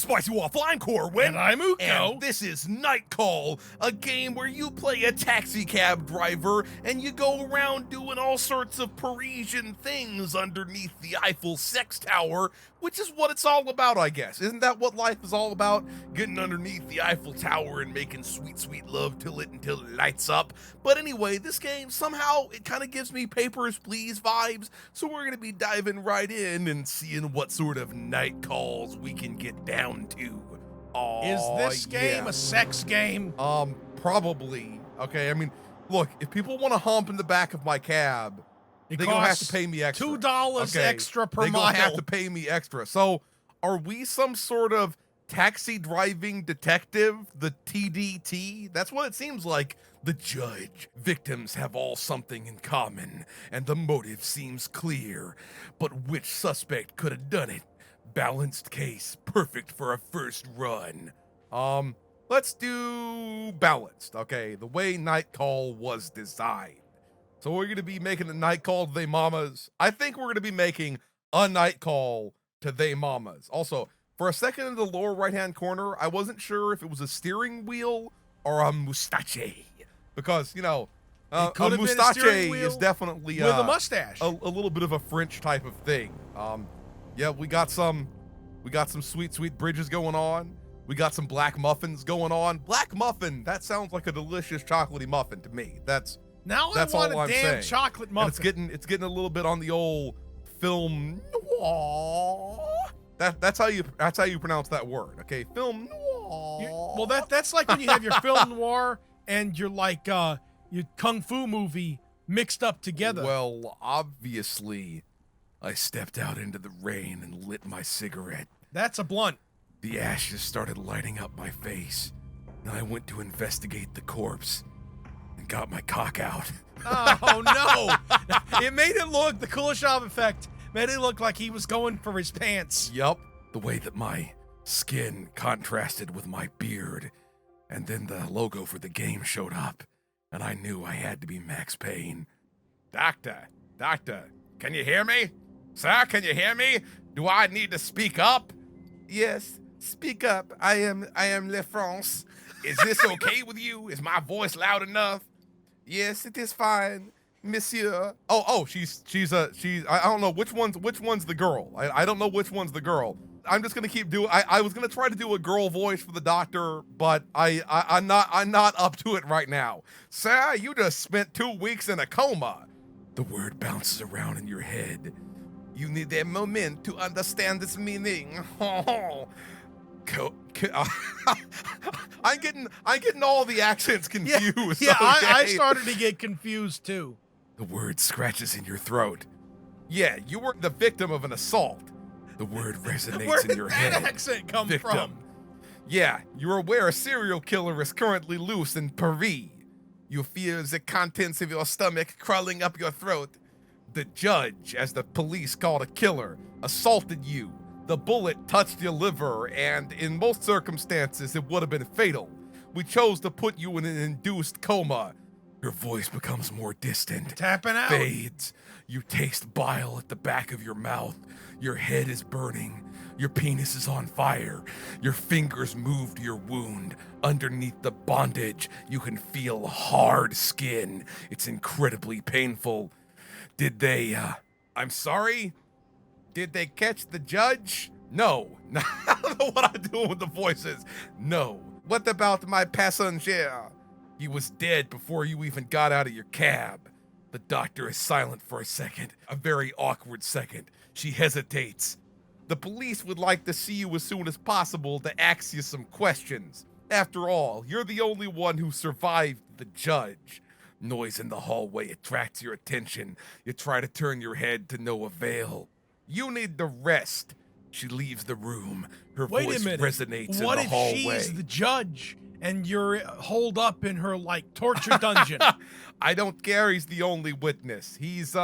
Spicy Waffle, I'm Corwin. And I'm Uko. And this is Night Call, a game where you play a taxi cab driver and you go around doing all sorts of Parisian things underneath the Eiffel Sex Tower, which is what it's all about, I guess. Isn't that what life is all about? Getting underneath the Eiffel Tower and making sweet, sweet love to it until it lights up. But anyway, this game, somehow, it kind of gives me Papers, Please vibes, so we're going to be diving right in and seeing what sort of night calls we can get down to. Is this game a sex game? Probably. Okay, I mean, look, if people want to hump in the back of my cab, they're going to have to pay me extra. $2 extra per mile. They're going to have to pay me extra. So, are we some sort of taxi driving detective, the TDT? That's what it seems like. The judge. Victims have all something in common, and the motive seems clear. But which suspect could have done it? Balanced case, perfect for a first run. Let's do balanced, okay? The way Night Call was designed. So we're going to be making a night call to they mamas. I think we're going to be making a night call to they mamas. Also, for a second in the lower right-hand corner, I wasn't sure if it was a steering wheel or a mustache. Because, you know, a mustache is definitely with a mustache. A little bit of a French type of thing. Yeah, we got some sweet, sweet bridges going on. We got some black muffins going on. Black muffin, that sounds like a delicious chocolatey muffin to me. That's I want all a I'm damn saying. chocolate muffin. And it's getting a little bit on the old film noir. That's how you pronounce that word, okay? Film noir. Well, that's like when you have your film noir and your your kung fu movie mixed up together. Well, obviously, I stepped out into the rain and lit my cigarette. That's a blunt. The ashes started lighting up my face, and I went to investigate the corpse and got my cock out. Oh, no. It made it look, the Kuleshov effect made it look like he was going for his pants. Yup. The way that my skin contrasted with my beard, and then the logo for the game showed up, and I knew I had to be Max Payne. Doctor, can you hear me? Sir, can you hear me? Do I need to speak up? Yes, speak up. I am Le France. Is this okay with you? Is my voice loud enough? Yes, it is fine, monsieur. Oh, she's I don't know which one's the girl. I don't know which one's the girl. I'm just gonna keep doing. I was gonna try to do a girl voice for the doctor, but I'm not up to it right now. Sir, you just spent 2 weeks in a coma. The word bounces around in your head. You need a moment to understand its meaning. I'm getting all the accents confused. Yeah, okay? I started to get confused too. The word scratches in your throat. Yeah, you were the victim of an assault. The word resonates in your head. Where did that accent come from? Yeah, you're aware a serial killer is currently loose in Paris. You feel the contents of your stomach crawling up your throat. The judge, as the police called a killer, assaulted you. The bullet touched your liver, and in most circumstances, it would have been fatal. We chose to put you in an induced coma. Your voice becomes more distant. Tapping out. Fades. You taste bile at the back of your mouth. Your head is burning. Your penis is on fire. Your fingers move to your wound. Underneath the bondage, you can feel hard skin. It's incredibly painful. Did they, I'm sorry? Did they catch the judge? No. I don't know what I'm doing with the voices. No. What about my passenger? He was dead before you even got out of your cab. The doctor is silent for a second, a very awkward second. She hesitates. The police would like to see you as soon as possible to ask you some questions. After all, you're the only one who survived the judge. Noise in the hallway attracts your attention. You try to turn your head to no avail. You need to rest. She leaves the room. Her voice resonates in the hallway. What if she's the judge and you're holed up in her, torture dungeon? I don't care. He's the only witness. He's,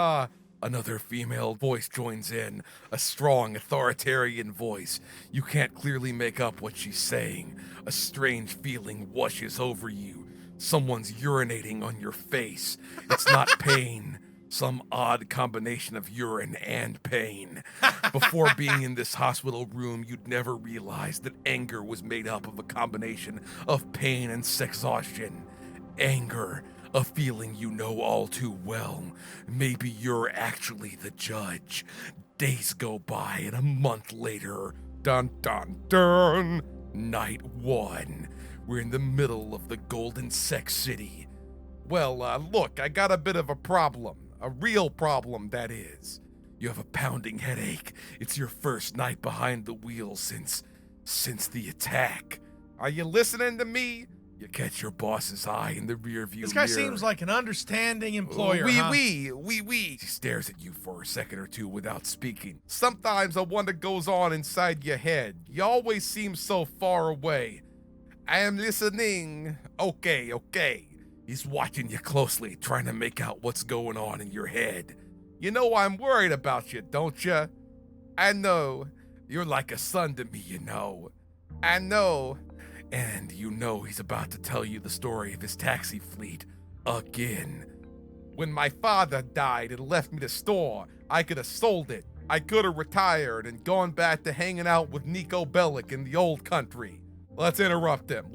Another female voice joins in, a strong, authoritarian voice. You can't clearly make up what she's saying. A strange feeling washes over you. Someone's urinating on your face. It's not pain. Some odd combination of urine and pain. Before being in this hospital room, you'd never realized that anger was made up of a combination of pain and sexhaustion. Anger, a feeling you know all too well. Maybe you're actually the judge. Days go by, and a month later, dun dun dun, night 1. We're in the middle of the Golden Sex City. Well, look, I got a bit of a problem. A real problem, that is. You have a pounding headache. It's your first night behind the wheel since the attack. Are you listening to me? You catch your boss's eye in the rearview mirror. This guy seems like an understanding employer, huh? Oui. He stares at you for a second or two without speaking. Sometimes I wonder what goes on inside your head. You always seem so far away. I am listening. Okay. He's watching you closely, trying to make out what's going on in your head. You know I'm worried about you, don't you? I know. You're like a son to me, you know. I know. And you know he's about to tell you the story of his taxi fleet again. When my father died and left me the store, I could have sold it. I could have retired and gone back to hanging out with Nico Bellic in the old country. Let's interrupt him.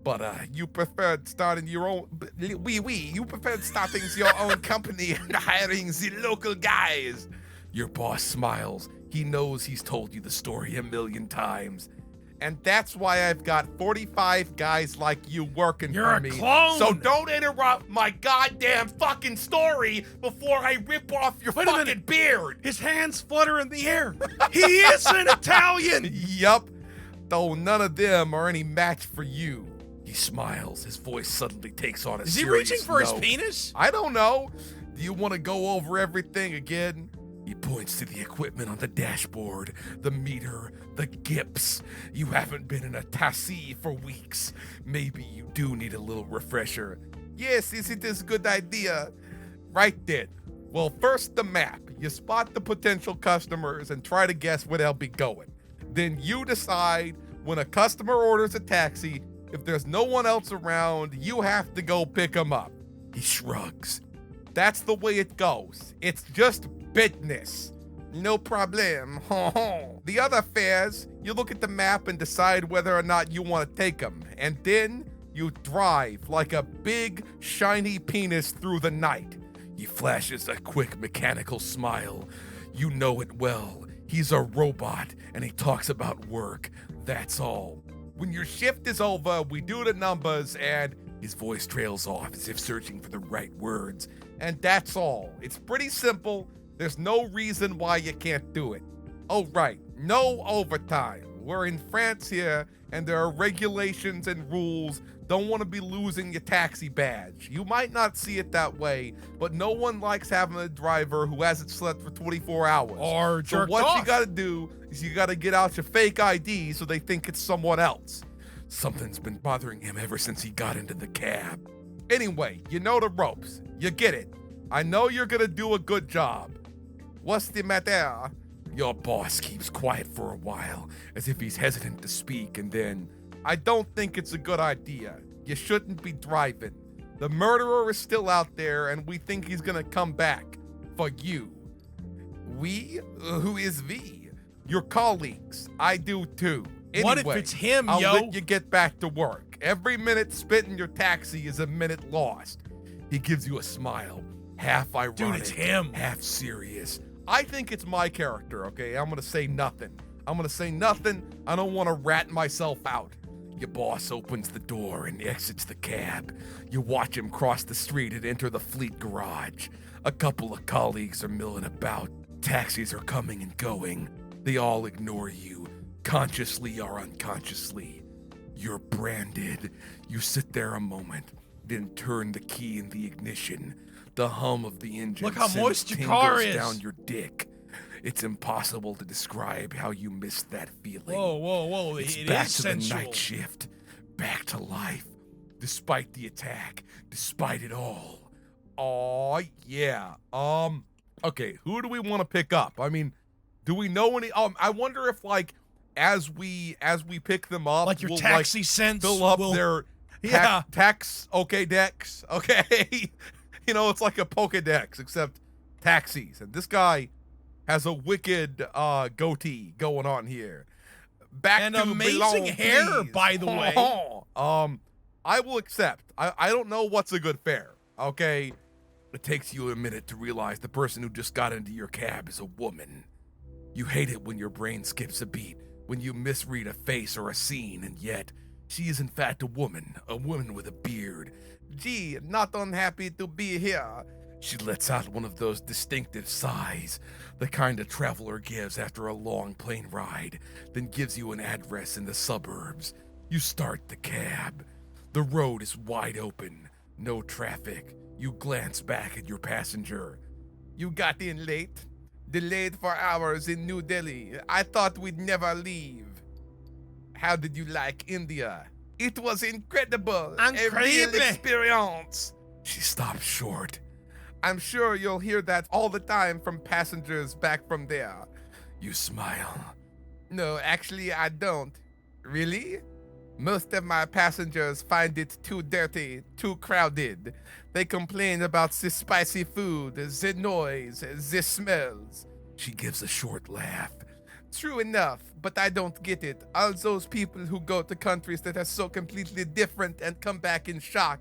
But you preferred starting your own. You preferred starting your own company and hiring the local guys. Your boss smiles. He knows he's told you the story a million times. And that's why I've got 45 guys like you working for me. You're a clone! So don't interrupt my goddamn fucking story before I rip off your fucking beard. His hands flutter in the air. He is an Italian! Yup. Though none of them are any match for you. He smiles. His voice suddenly takes on a serious Is he reaching for note. his penis? I don't know. Do you want to go over everything again? He points to the equipment on the dashboard, the meter, the gips. You haven't been in a taxi for weeks. Maybe you do need a little refresher. Yes, isn't this a good idea? Right then. Well, first the map. You spot the potential customers and try to guess where they'll be going. Then you decide when a customer orders a taxi, if there's no one else around, you have to go pick them up. He shrugs. That's the way it goes. It's just business. No problem. The other fares, you look at the map and decide whether or not you want to take them. And then you drive like a big, shiny penis through the night. He flashes a quick mechanical smile. You know it well. He's a robot and he talks about work. That's all. When your shift is over, we do the numbers and his voice trails off as if searching for the right words. And that's all. It's pretty simple. There's no reason why you can't do it. Oh, right. No overtime. We're in France here, and there are regulations and rules. Don't want to be losing your taxi badge. You might not see it that way, but no one likes having a driver who hasn't slept for 24 hours. Or so jerked what off. you got to do is you got to get out your fake ID so they think it's someone else. Something's been bothering him ever since he got into the cab. Anyway, you know the ropes. You get it. I know you're going to do a good job. What's the matter? Your boss keeps quiet for a while, as if he's hesitant to speak, and then, I don't think it's a good idea. You shouldn't be driving. The murderer is still out there, and we think he's gonna come back. For you. We? Who is we? Your colleagues. I do too. Anyway, What if it's him, I'll yo? let you get back to work. Every minute spent in your taxi is a minute lost. He gives you a smile, half ironic, Dude, it's him. half serious. I think it's my character, okay? I'm gonna say nothing. I don't want to rat myself out. Your boss opens the door and exits the cab. You watch him cross the street and enter the fleet garage. A couple of colleagues are milling about. Taxis are coming and going. They all ignore you, consciously or unconsciously. You're branded. You sit there a moment, then turn the key in the ignition. The hum of the engine Look how sends moist your car tingles is. down your dick. It's impossible to describe how you missed that feeling. Whoa. It's It back is to sensual. the night shift, back to life, despite the attack, despite it all. Oh yeah. Okay, who do we want to pick up? I mean, do we know any? I wonder if like as we pick them up, Like your we'll, taxi sense fill up will... their Yeah. tax. Okay, decks. Okay. it's like a Pokedex, except taxis. And this guy has a wicked goatee going on here. Back And to amazing below, hair, please. by the way. I will accept. I don't know what's a good fare, okay? It takes you a minute to realize the person who just got into your cab is a woman. You hate it when your brain skips a beat, when you misread a face or a scene, and yet she is in fact a woman with a beard. Gee, not unhappy to be here. She lets out one of those distinctive sighs, the kind a traveler gives after a long plane ride, then gives you an address in the suburbs. You start the cab. The road is wide open, no traffic. You glance back at your passenger. You got in late, delayed for hours in New Delhi. I thought we'd never leave. How did you like India? It was incredible. A real experience. She stops short. I'm sure you'll hear that all the time from passengers back from there. You smile. No, actually, I don't. Really? Most of my passengers find it too dirty, too crowded. They complain about the spicy food, the noise, the smells. She gives a short laugh. True enough, but I don't get it. All those people who go to countries that are so completely different and come back in shock.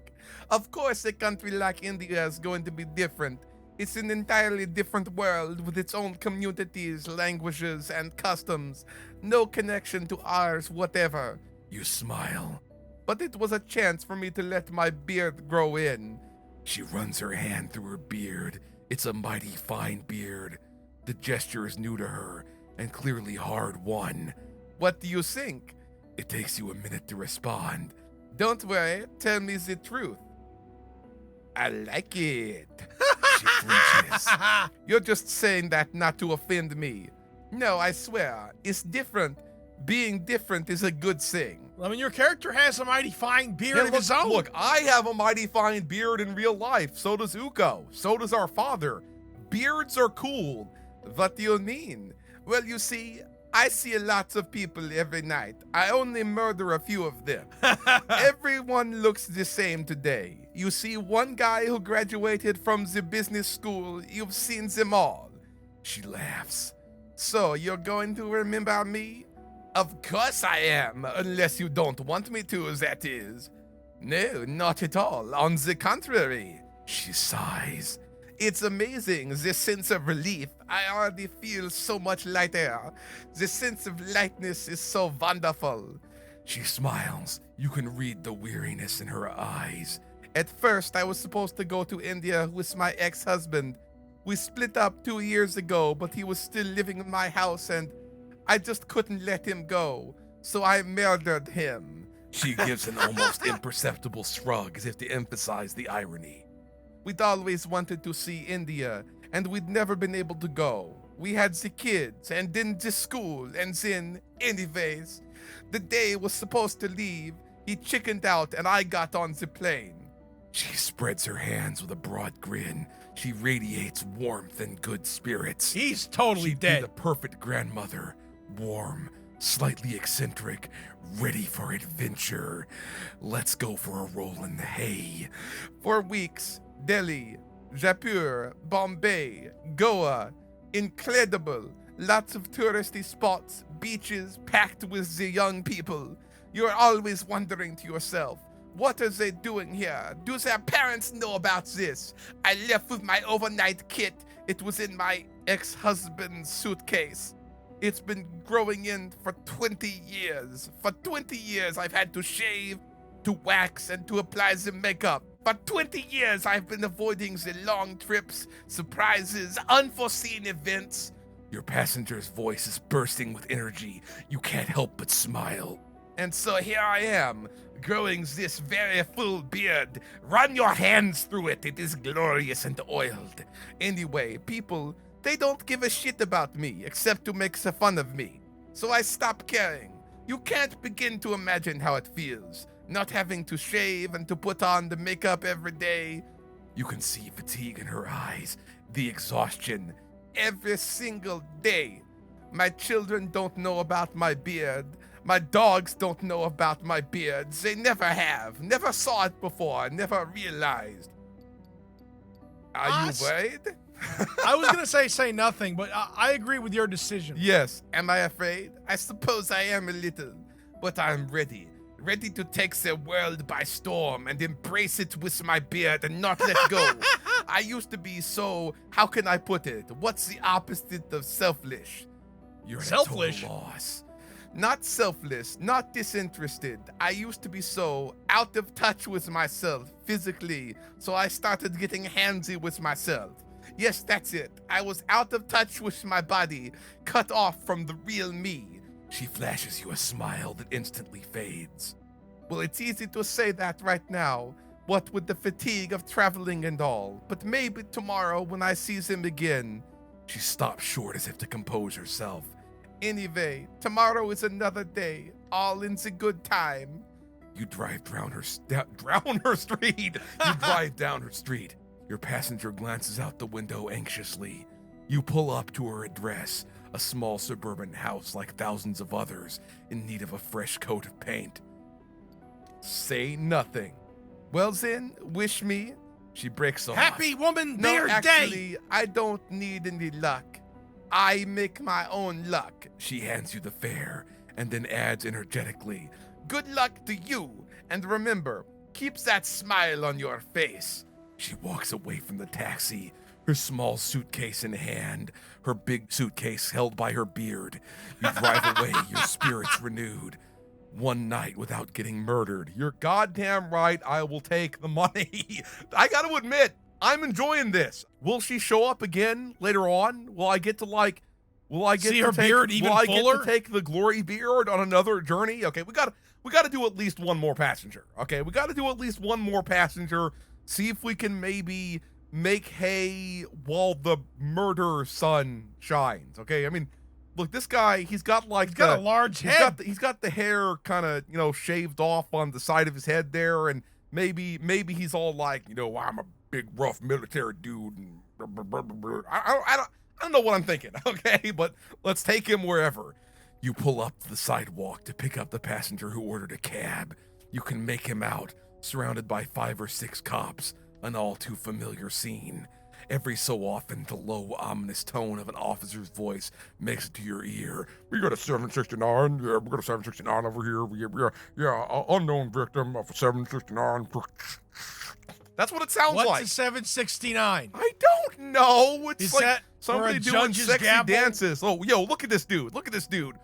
Of course, a country like India is going to be different. It's an entirely different world with its own communities, languages, and customs. No connection to ours, whatever. You smile. But it was a chance for me to let my beard grow in. She runs her hand through her beard. It's a mighty fine beard. The gesture is new to her, and clearly hard-won. What do you think? It takes you a minute to respond. Don't worry, tell me the truth. I like it. She flinches. You're just saying that not to offend me. No, I swear, it's different. Being different is a good thing. I mean, your character has a mighty fine beard of his own. Look, I have a mighty fine beard in real life. So does Uko. So does our father. Beards are cool. What do you mean? Well, you see, I see lots of people every night. I only murder a few of them. Everyone looks the same today. You see one guy who graduated from the business school, you've seen them all. She laughs. So, you're going to remember me? Of course I am, unless you don't want me to, that is. No, not at all. On the contrary. She sighs. It's amazing, the sense of relief. I already feel so much lighter. The sense of lightness is so wonderful. She smiles. You can read the weariness in her eyes. At first, I was supposed to go to India with my ex-husband. We split up 2 years ago, but he was still living in my house and I just couldn't let him go. So I murdered him. She gives an almost imperceptible shrug as if to emphasize the irony. We'd always wanted to see India, and we'd never been able to go. We had the kids, and then the school, and then, anyways, the day was supposed to leave. He chickened out, and I got on the plane. She spreads her hands with a broad grin. She radiates warmth and good spirits. He's totally She'd dead. be the perfect grandmother. Warm, slightly eccentric, ready for adventure. Let's go for a roll in the hay. For weeks, Delhi, Jaipur, Bombay, Goa. Incredible. Lots of touristy spots, beaches packed with the young people. You're always wondering to yourself, what are they doing here? Do their parents know about this? I left with my overnight kit. It was in my ex-husband's suitcase. It's been growing in for 20 years. For 20 years, I've had to shave, to wax, and to apply the makeup. For 20 years, I've been avoiding the long trips, surprises, unforeseen events. Your passenger's voice is bursting with energy. You can't help but smile. And so here I am, growing this very full beard. Run your hands through it. It is glorious and oiled. Anyway, people, they don't give a shit about me, except to make fun of me. So I stopped caring. You can't begin to imagine how it feels, not having to shave and to put on the makeup every day. You can see fatigue in her eyes, the exhaustion, every single day. My children don't know about my beard. My dogs don't know about my beard. They never have, never saw it before, never realized. Are you afraid? I was going to say nothing, but I agree with your decision. Yes. Am I afraid? I suppose I am a little, but I'm ready. Ready to take the world by storm and embrace it with my beard and not let go. I used to be so, how can I put it? What's the opposite of selfish? You're Selfish? a total loss. Not selfless, not disinterested. I used to be so out of touch with myself physically, so I started getting handsy with myself. Yes, that's it. I was out of touch with my body, cut off from the real me. She flashes you a smile that instantly fades. Well, it's easy to say that right now, what with the fatigue of traveling and all, but maybe tomorrow when I see him again. She stops short as if to compose herself. Anyway, tomorrow is another day, all in the good time. You drive down her street. You drive down her street. Your passenger glances out the window anxiously. You pull up to her address, a small suburban house like thousands of others, in need of a fresh coat of paint. Say nothing. Well then, wish me. She breaks off. Happy Woman Beard No, Day! actually, I don't need any luck. I make my own luck. She hands you the fare and then adds energetically, good luck to you, and remember, keep that smile on your face. She walks away from the taxi, her small suitcase in hand, her big suitcase held by her beard. You drive away, your spirits renewed. One night without getting murdered. You're goddamn right, I will take the money. I gotta admit, I'm enjoying this. Will she show up again later on? Will I get to see her beard even fuller? Will I get to take the glory beard on another journey? Okay, we gotta do at least one more passenger. Okay, we gotta do at least one more passenger. See if we can maybe make hay while the murder sun shines. Okay, I mean, look, this guy, he's got a large head. He's got the hair kind of, shaved off on the side of his head there, and maybe he's all like, I'm a big rough military dude. And I don't know what I'm thinking. Okay, but let's take him wherever. You pull up to the sidewalk to pick up the passenger who ordered a cab. You can make him out, surrounded by 5 or 6 cops, an all too familiar scene. Every so often, the low, ominous tone of an officer's voice makes it to your ear. We got a 769. Yeah, we got a 769 over here. Yeah, unknown victim of a 769. That's what it sounds like. What's a 769? I don't know. It's Is like that somebody for a doing judge's sexy gavel? dances. Oh, yo, look at this dude. Look at this dude.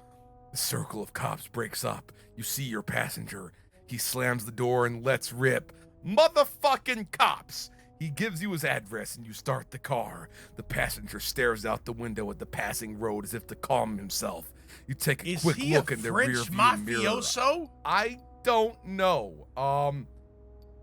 The circle of cops breaks up. You see your passenger. He slams the door and lets rip. Motherfucking cops! He gives you his address and you start the car. The passenger stares out the window at the passing road as if to calm himself. You take a quick look in the rearview mirror. Mafioso? I don't know.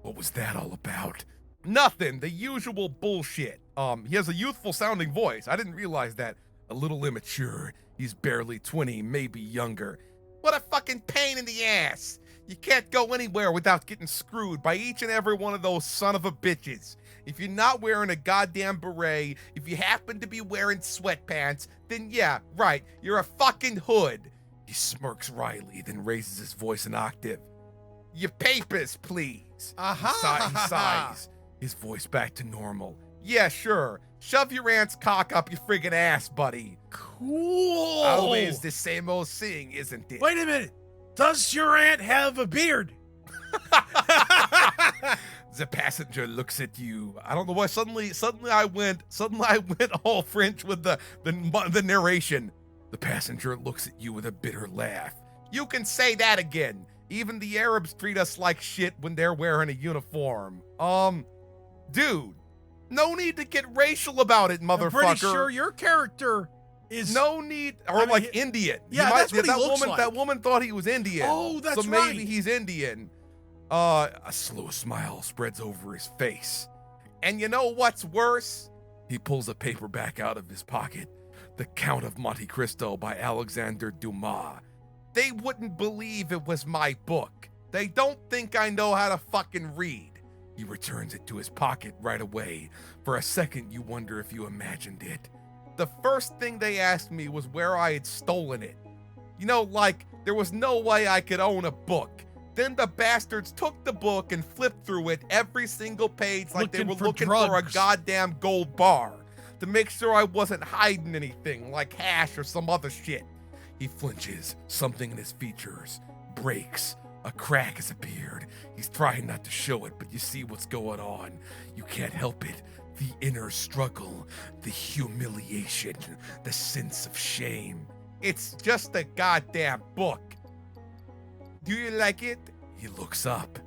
What was that all about? Nothing. The usual bullshit. He has a youthful sounding voice. I didn't realize that. A little immature. He's barely 20, maybe younger. What a fucking pain in the ass. You can't go anywhere without getting screwed by each and every one of those son of a bitches. If you're not wearing a goddamn beret, if you happen to be wearing sweatpants, then yeah, right, you're a fucking hood. He smirks wryly, then raises his voice an octave. Your papers, please. He sighs, his voice back to normal. Yeah, sure. Shove your aunt's cock up your friggin' ass, buddy. Cool. Always the same old thing, isn't it? Wait a minute. Does your aunt have a beard? The passenger looks at you. I don't know why suddenly I went all French with the narration. The passenger looks at you with a bitter laugh. You can say that again. Even the Arabs treat us like shit when they're wearing a uniform. Dude, no need to get racial about it, motherfucker. I'm pretty sure your character is no need, or like Indian. Yeah, that's what he looks like. That woman thought he was Indian. Oh, that's so right. maybe he's Indian. A slow smile spreads over his face. And you know what's worse? He pulls a paperback out of his pocket. The Count of Monte Cristo by Alexander Dumas. They wouldn't believe it was my book. They don't think I know how to fucking read. He returns it to his pocket right away. For a second, you wonder if you imagined it. The first thing they asked me was where I had stolen it. Like, there was no way I could own a book. Then the bastards took the book and flipped through it every single page like they were looking for a goddamn gold bar to make sure I wasn't hiding anything like hash or some other shit. He flinches, something in his features breaks. A crack has appeared. He's trying not to show it, but you see what's going on. You can't help it. The inner struggle, the humiliation, the sense of shame. It's just a goddamn book. Do you like it? He looks up.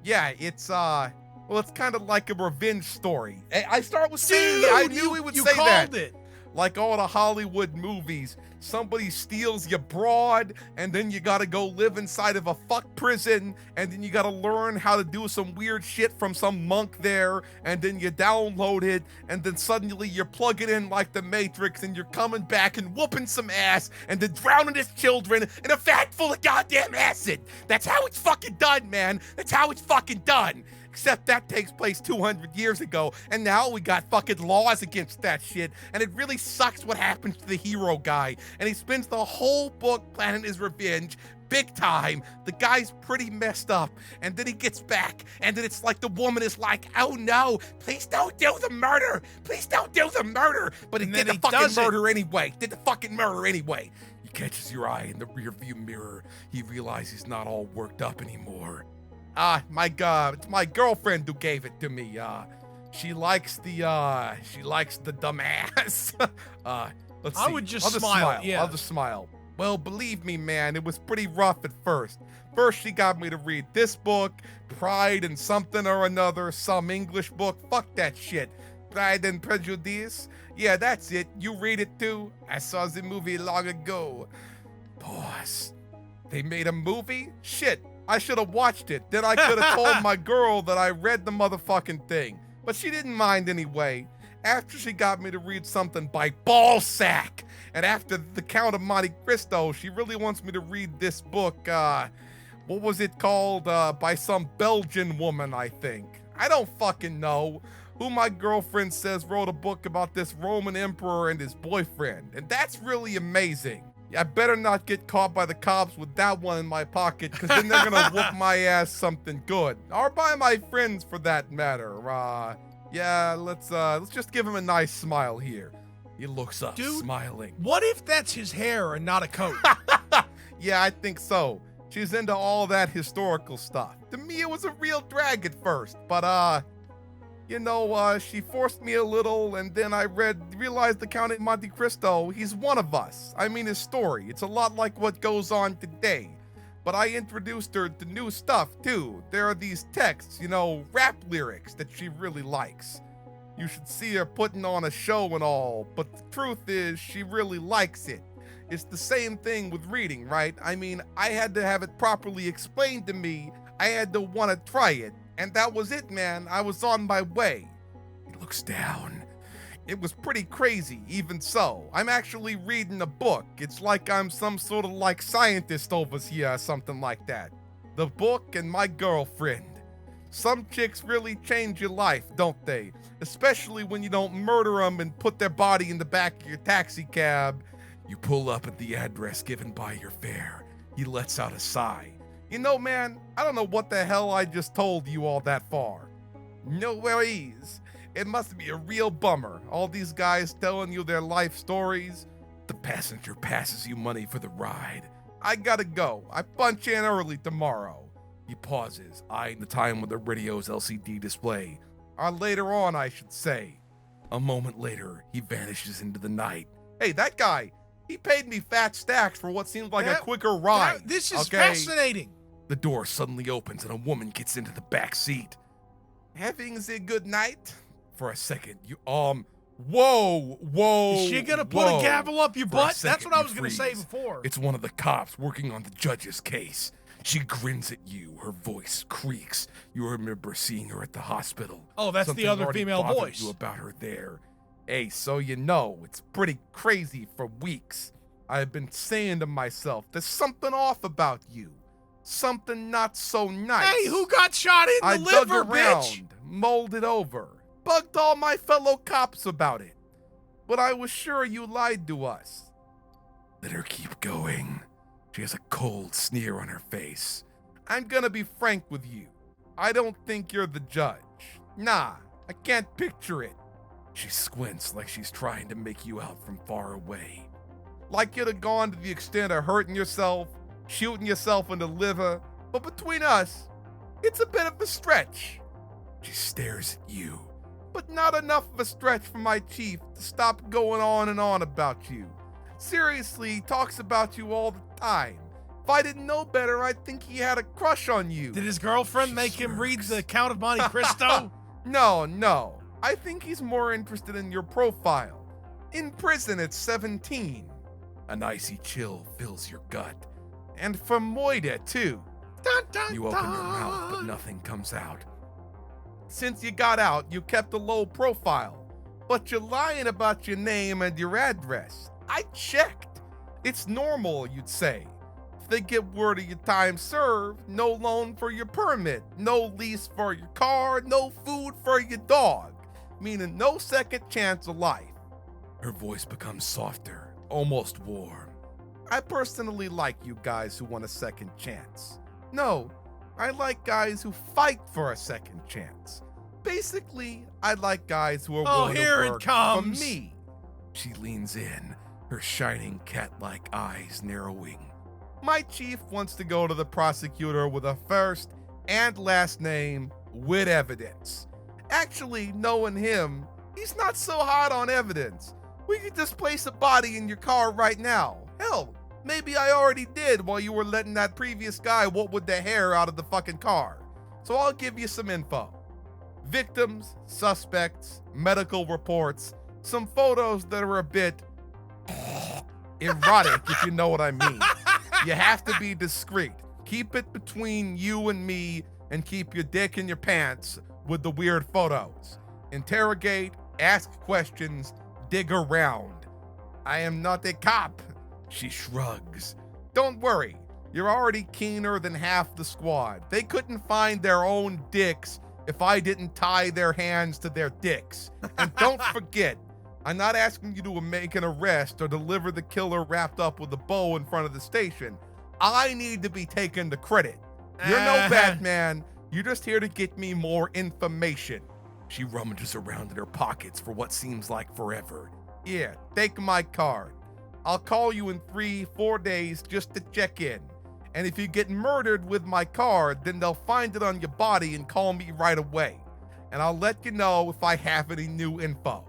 Yeah, it's it's kind of like a revenge story. I start with saying, I knew he would say that. You called it. Like all the Hollywood movies, somebody steals your broad, and then you gotta go live inside of a fuck prison, and then you gotta learn how to do some weird shit from some monk there, and then you download it, and then suddenly you're plugging in like the Matrix, and you're coming back and whooping some ass, and then drowning his children in a vat full of goddamn acid. That's how it's fucking done, man. That's how it's fucking done. Except that takes place 200 years ago, and now we got fucking laws against that shit, and it really sucks what happens to the hero guy, and he spends the whole book planning his revenge, big time. The guy's pretty messed up, and then he gets back, and then it's like the woman is like, oh no, please don't do the murder, please don't do the murder, but he did the fucking murder anyway, He catches your eye in the rearview mirror. He realizes he's not all worked up anymore. My God, it's my girlfriend who gave it to me. She likes the dumbass. Let's see. I would just smile. Yeah. I'll just smile. Well, believe me, man, it was pretty rough at first. First, she got me to read this book, Pride and something or another, some English book. Fuck that shit. Pride and Prejudice. Yeah, that's it. You read it too? I saw the movie long ago. Pause. They made a movie? Shit. I should have watched it. Then I could have told my girl that I read the motherfucking thing. But she didn't mind anyway. After she got me to read something by Ballsack, and after The Count of Monte Cristo, she really wants me to read this book, what was it called? By some Belgian woman, I think. I don't fucking know. Who my girlfriend says wrote a book about this Roman emperor and his boyfriend. And that's really amazing. I better not get caught by the cops with that one in my pocket, because then they're gonna whoop my ass something good. Or by my friends, for that matter. Yeah, let's just give him a nice smile here. He looks up, smiling. What if that's his hair and not a coat? Yeah, I think so. She's into all that historical stuff. To me, it was a real drag at first, but she forced me a little, and then I realized the Count of Monte Cristo, he's one of us. I mean, his story, it's a lot like what goes on today. But I introduced her to new stuff, too. There are these texts, rap lyrics that she really likes. You should see her putting on a show and all, but the truth is, she really likes it. It's the same thing with reading, right? I mean, I had to have it properly explained to me. I had to want to try it. And that was it, man. I was on my way. He looks down. It was pretty crazy, even so. I'm actually reading a book. It's like I'm some sort of like scientist over here or something like that. The book and my girlfriend. Some chicks really change your life, don't they? Especially when you don't murder them and put their body in the back of your taxi cab. You pull up at the address given by your fare. He lets out a sigh. Man, I don't know what the hell I just told you all that far. No worries. It must be a real bummer. All these guys telling you their life stories. The passenger passes you money for the ride. I gotta go. I punch in early tomorrow. He pauses, eyeing the time on the radio's LCD display. Or later on, I should say. A moment later, he vanishes into the night. Hey, that guy, he paid me fat stacks for what seemed like a quicker ride. This is fascinating. The door suddenly opens and a woman gets into the back seat. Having a good night? For a second, whoa. Is she gonna put a gavel up your butt? That's what I was gonna say before. It's one of the cops working on the judge's case. She grins at you, her voice creaks. You remember seeing her at the hospital. Oh, that's the other female voice. You about her there. Hey, so it's pretty crazy for weeks. I've been saying to myself, there's something off about you. Something not so nice. Hey, who got shot in the liver, dug around, bitch? Mulled it over. Bugged all my fellow cops about it. But I was sure you lied to us. Let her keep going. She has a cold sneer on her face. I'm gonna be frank with you. I don't think you're the judge. Nah, I can't picture it. She squints like she's trying to make you out from far away. Like you'd have gone to the extent of hurting yourself, shooting yourself in the liver, but between us, it's a bit of a stretch. She stares at you, but not enough of a stretch for my chief to stop going on and on about you. Seriously, he talks about you all the time. If I didn't know better, I'd think he had a crush on you. Did his girlfriend She make him read smirks. the Count of Monte Cristo? No. I think he's more interested in your profile. In prison at 17. An icy chill fills your gut. And from Moida, too. Dun, dun, You open your mouth, but nothing comes out. Since you got out, you kept a low profile. But you're lying about your name and your address. I checked. It's normal, you'd say. If they get word of your time served, no loan for your permit, no lease for your car, no food for your dog. Meaning no second chance of life. Her voice becomes softer, almost warm. I personally like you guys who want a second chance. No, I like guys who fight for a second chance. Basically, I like guys who are willing here to it work comes. for me. She leans in, her shining cat-like eyes narrowing. My chief wants to go to the prosecutor with a first and last name with evidence. Actually, knowing him, he's not so hot on evidence. We could just place a body in your car right now. Hell, maybe I already did while you were letting that previous guy what with the hair out of the fucking car. So I'll give you some info. Victims, suspects, medical reports, some photos that are a bit erotic, if you know what I mean. You have to be discreet. Keep it between you and me and keep your dick in your pants with the weird photos. Interrogate, ask questions, dig around. I am not a cop. She shrugs. Don't worry, you're already keener than half the squad. They couldn't find their own dicks if I didn't tie their hands to their dicks. And don't forget, I'm not asking you to make an arrest or deliver the killer wrapped up with a bow in front of the station. I need to be taken to credit. You're no Batman. You're just here to get me more information. She rummages around in her pockets for what seems like forever. Yeah, take my card. I'll call you in 3-4 days just to check in. And if you get murdered with my card, then they'll find it on your body and call me right away. And I'll let you know if I have any new info.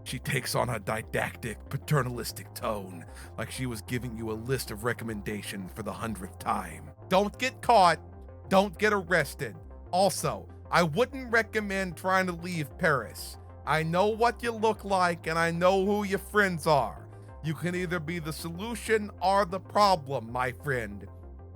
She takes on a didactic, paternalistic tone, like she was giving you a list of recommendations for the 100th time. Don't get caught. Don't get arrested. Also, I wouldn't recommend trying to leave Paris. I know what you look like and I know who your friends are. You can either be the solution or the problem, my friend.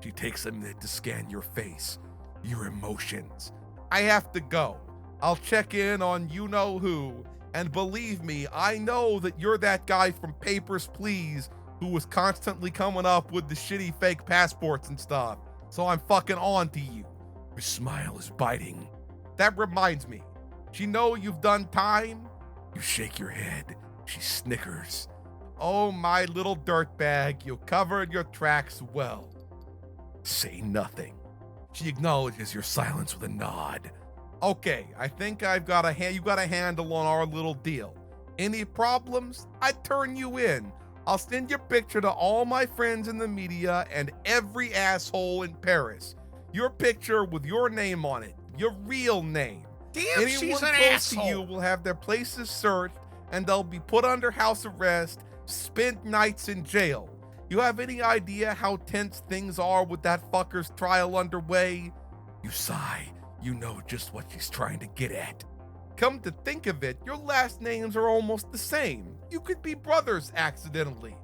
She takes a minute to scan your face, your emotions. I have to go. I'll check in on you-know-who, and believe me, I know that you're that guy from Papers, Please who was constantly coming up with the shitty fake passports and stuff, so I'm fucking on to you. Her smile is biting. That reminds me, do you know you've done time? You shake your head. She snickers. Oh, my little dirtbag, you covered your tracks well. Say nothing. She acknowledges your silence with a nod. Okay, I think you got a handle on our little deal. Any problems? I turn you in. I'll send your picture to all my friends in the media and every asshole in Paris. Your picture with your name on it, your real name. Damn, she's Anyone an close asshole. to you will have their places searched and they'll be put under house arrest, spend nights in jail. You have any idea how tense things are with that fucker's trial underway? You sigh. You know just what she's trying to get at. Come to think of it, your last names are almost the same. You could be brothers accidentally.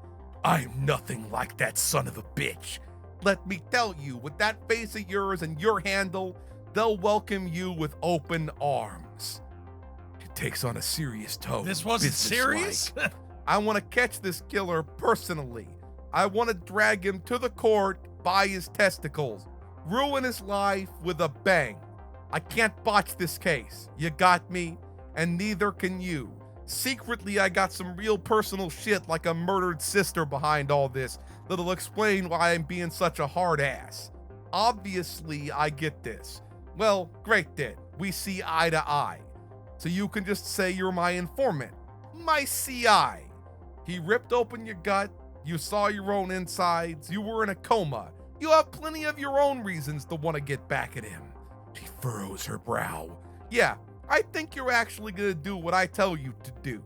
I'm nothing like that son of a bitch. Let me tell you, with that face of yours and your handle, they'll welcome you with open arms. She takes on a serious tone. This wasn't businesslike. serious? I want to catch this killer personally. I want to drag him to the court by his testicles, ruin his life with a bang. I can't botch this case. You got me? And neither can you. Secretly, I got some real personal shit like a murdered sister behind all this that'll explain why I'm being such a hard ass. Obviously, I get this. Well, great then. We see eye to eye. So you can just say you're my informant. My CI. He ripped open your gut. You saw your own insides. You were in a coma. You have plenty of your own reasons to want to get back at him. She furrows her brow. Yeah, I think you're actually gonna do what I tell you to do.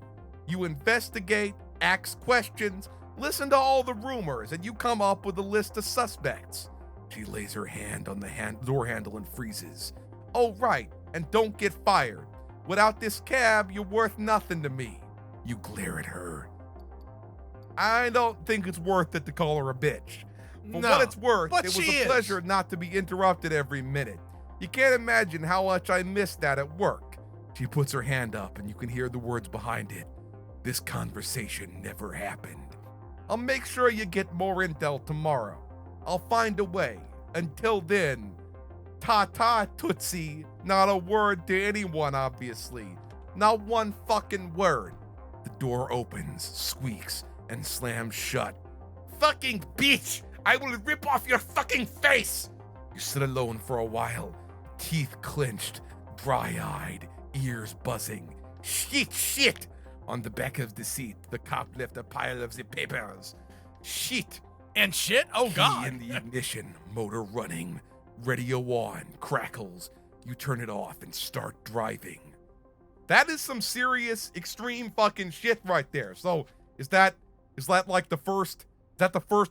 You investigate, ask questions, listen to all the rumors, and you come up with a list of suspects. She lays her hand on the door handle and freezes. Oh, right, and don't get fired. Without this cab, you're worth nothing to me. You glare at her. I don't think it's worth it to call her a bitch. For what it's worth, it was a pleasure not to be interrupted every minute. You can't imagine how much I missed that at work. She puts her hand up and you can hear the words behind it. This conversation never happened. I'll make sure you get more intel tomorrow. I'll find a way. Until then, ta-ta, Tootsie. Not a word to anyone, obviously. Not one fucking word. The door opens, squeaks, and slams shut. Fucking bitch! I will rip off your fucking face! You sit alone for a while, teeth clenched, dry-eyed, ears buzzing. Shit! On the back of the seat, the cop left a pile of the papers. Shit! And shit? Oh, God. Key in the ignition, motor running, radio on, crackles. You turn it off and start driving. That is some serious, extreme fucking shit right there. So, is that like the first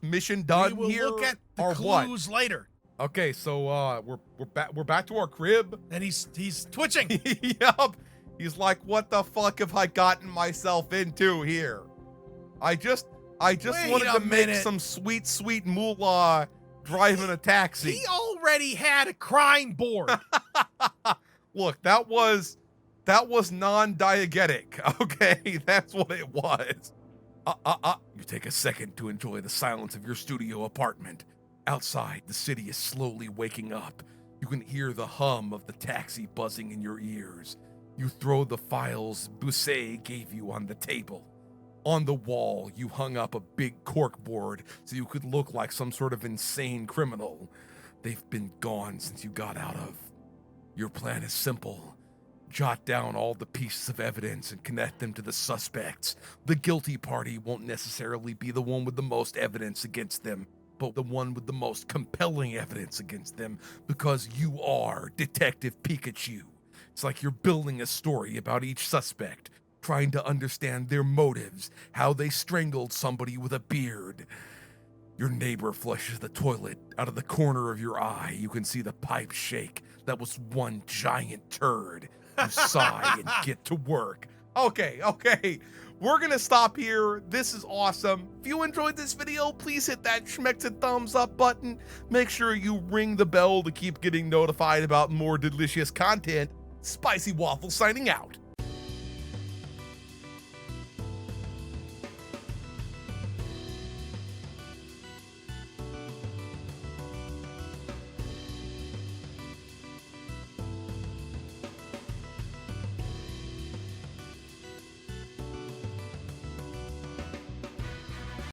mission done we will here? Look at the or clues what? later. Okay, so we're back to our crib. And he's twitching. Yup. He's like, what the fuck have I gotten myself into here? I just wanted to make some sweet moolah driving a taxi. He already had a crime board. Look, that was non-diegetic. Okay, that's what it was. You take a second to enjoy the silence of your studio apartment. Outside, the city is slowly waking up. You can hear the hum of the taxi buzzing in your ears. You throw the files Bousset gave you on the table. On the wall, you hung up a big corkboard so you could look like some sort of insane criminal. They've been gone since you got out of. Your plan is simple. Jot down all the pieces of evidence and connect them to the suspects. The guilty party won't necessarily be the one with the most evidence against them, but the one with the most compelling evidence against them, because you are Detective Pikachu. It's like you're building a story about each suspect, trying to understand their motives, how they strangled somebody with a beard. Your neighbor flushes the toilet. Out of the corner of your eye, you can see the pipe shake. That was one giant turd. You sigh and get to work. Okay. We're gonna stop here. This is awesome. If you enjoyed this video, please hit that schmecked thumbs up button. Make sure you ring the bell to keep getting notified about more delicious content. Spicy Waffle signing out.